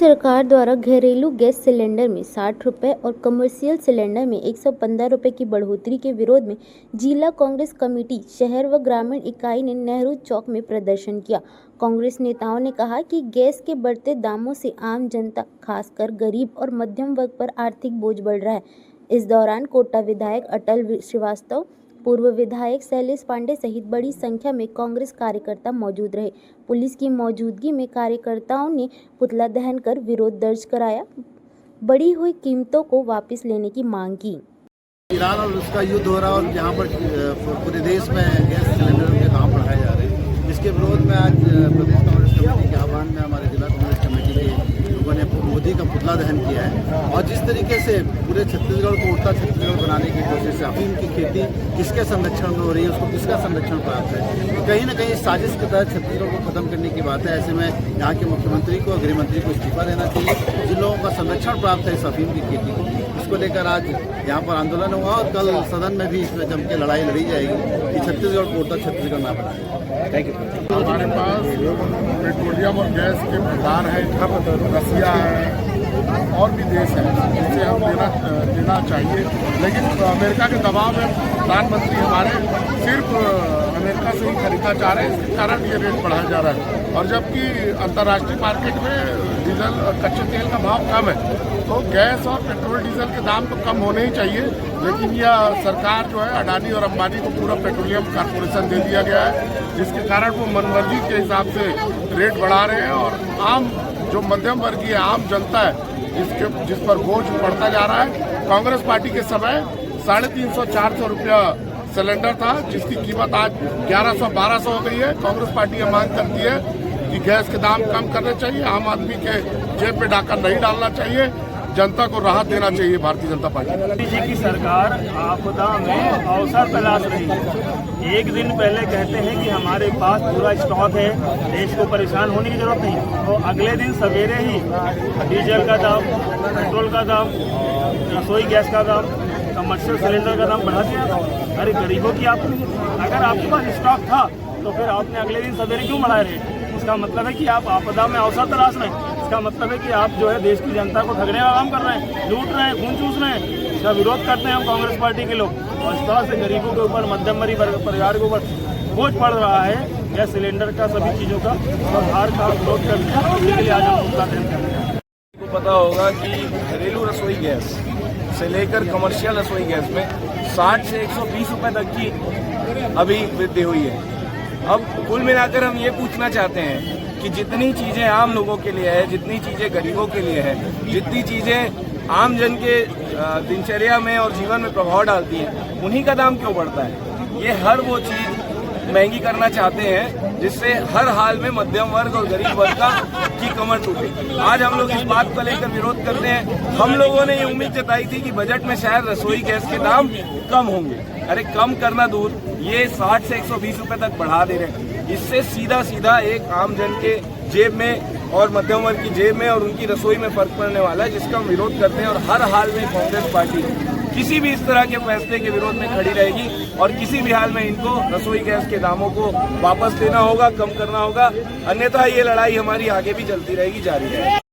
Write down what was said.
सरकार द्वारा घरेलू गैस सिलेंडर में 60 रुपये और कमर्शियल सिलेंडर में 115 रुपये की बढ़ोतरी के विरोध में जिला कांग्रेस कमेटी शहर व ग्रामीण इकाई ने नेहरू चौक में प्रदर्शन किया। कांग्रेस नेताओं ने कहा कि गैस के बढ़ते दामों से आम जनता, खासकर गरीब और मध्यम वर्ग पर आर्थिक बोझ बढ़ रहा है। इस दौरान कोटा विधायक अटल श्रीवास्तव, पूर्व विधायक शैलेश पांडे सहित बड़ी संख्या में कांग्रेस कार्यकर्ता मौजूद रहे। पुलिस की मौजूदगी में कार्यकर्ताओं ने पुतला दहन कर विरोध दर्ज कराया, बढ़ी हुई कीमतों को वापस लेने की मांग की। ईरान और उसका युद्ध हो रहा है और यहाँ पर पूरे देश में गैस सिलेंडर के दाम बढ़ाए जा रहे हैं। इसके विरोध में आज प्रदेश कांग्रेस कमेटी के आह्वान में हमारे जिला कांग्रेस कमेटी के लोगों ने मोदी का पुतला दहन किया है। और जिस तरीके से पूरे छत्तीसगढ़ को उड़ता छत्तीसगढ़ बनाने की कोशिश है, अफीम की खेती किसके संरक्षण में हो रही है, उसको किसका संरक्षण प्राप्त है, तो कहीं ना कहीं साजिश के तहत छत्तीसगढ़ को खत्म करने की बात है। ऐसे में यहाँ के मुख्यमंत्री को, गृह मंत्री को इस्तीफा देना चाहिए। जिन लोगों का संरक्षण प्राप्त है इस अफीम की खेती को, इसको लेकर आज यहाँ पर आंदोलन हुआ और कल सदन में भी इसमें जम के लड़ाई लड़ी जाएगी कि छत्तीसगढ़ को उड़ता छत्तीसगढ़ ना बनाए। Thank you. हमारे पास पेट्रोलियम और गैस के भंडार है, रसिया है और भी देश है जिससे हम देना चाहिए, लेकिन अमेरिका के दबाव में प्रधानमंत्री हमारे सिर्फ अमेरिका से ही खरीदना चाह रहे हैं। इसके कारण ये रेट बढ़ाया जा रहा है। और जबकि अंतर्राष्ट्रीय मार्केट में डीजल और कच्चे तेल का भाव कम है, तो गैस और पेट्रोल डीजल के दाम तो कम होने ही चाहिए। लेकिन यह सरकार जो है, अडानी और अंबानी को पूरा पेट्रोलियम कॉर्पोरेशन दे दिया गया है, जिसके कारण वो मनमर्जी के हिसाब से रेट बढ़ा रहे हैं। और आम जो मध्यम वर्गीय आम जनता है जिस पर बोझ बढ़ता जा रहा है। कांग्रेस पार्टी के समय 350-400 रुपया सिलेंडर था, जिसकी कीमत आज 1100-1200 हो गई है। कांग्रेस पार्टी ये मांग करती है कि गैस के दाम कम करने चाहिए, आम आदमी के जेब में डाका नहीं डालना चाहिए, जनता को राहत देना चाहिए भारतीय जनता पार्टी। मोदी जी की सरकार आपदा में अवसर तलाश रही है। एक दिन पहले कहते हैं कि हमारे पास पूरा स्टॉक है, देश को परेशान होने की जरूरत नहीं, तो अगले दिन सवेरे ही डीजल का दाम, पेट्रोल का दाम, रसोई गैस का दाम, कमर्शियल सिलेंडर का दाम बढ़ा दिया। अरे गरीबों की अगर आपके पास स्टॉक था तो फिर आपने अगले दिन सवेरे क्यों बढ़ाए रेट? इसका मतलब है कि आप आपदा में अवसर तलाश रहे हैं। इसका मतलब है कि आप जो है देश की जनता को ठगने का काम कर रहे हैं, लूट रहे हैं, खून चूस रहे हैं। इसका विरोध करते हैं हम कांग्रेस पार्टी के लोग। और इस तरह से गरीबों के ऊपर, मध्यम वर्ग परिवार के ऊपर बोझ पड़ रहा है गैस सिलेंडर का, सभी चीज़ों का सरकार का विरोध करते हैं। इसके लिए आज हम पुतला दहन कर रहे हैं। आपको पता होगा कि घरेलू रसोई गैस से लेकर कमर्शियल रसोई गैस में 60 से 120 रुपये तक की अभी वृद्धि हुई है। अब कुल मिलाकर हम ये पूछना चाहते हैं कि जितनी चीज़ें आम लोगों के लिए है, जितनी चीज़ें गरीबों के लिए है, जितनी चीज़ें आम जन के दिनचर्या में और जीवन में प्रभाव डालती हैं, उन्हीं का दाम क्यों बढ़ता है? ये हर वो चीज़ महंगी करना चाहते हैं जिससे हर हाल में मध्यम वर्ग और गरीब वर्ग की कमर टूटे। आज हम लोग इस बात को लेकर विरोध करते हैं। हम लोगों ने ये उम्मीद जताई थी कि बजट में शायद रसोई गैस के दाम कम होंगे। अरे कम करना दूर, ये 60 से 120 रुपये तक बढ़ा दे रहे हैं। इससे सीधा एक आम जन के जेब में और मध्यम वर्ग की जेब में और उनकी रसोई में फर्क पड़ने वाला है, जिसका हम विरोध करते हैं। और हर हाल में कांग्रेस पार्टी किसी भी इस तरह के फैसले के विरोध में खड़ी रहेगी और किसी भी हाल में इनको रसोई गैस के दामों को वापस लेना होगा, कम करना होगा। अन्यथा ये लड़ाई हमारी आगे भी चलती रहेगी, जारी रहेगी।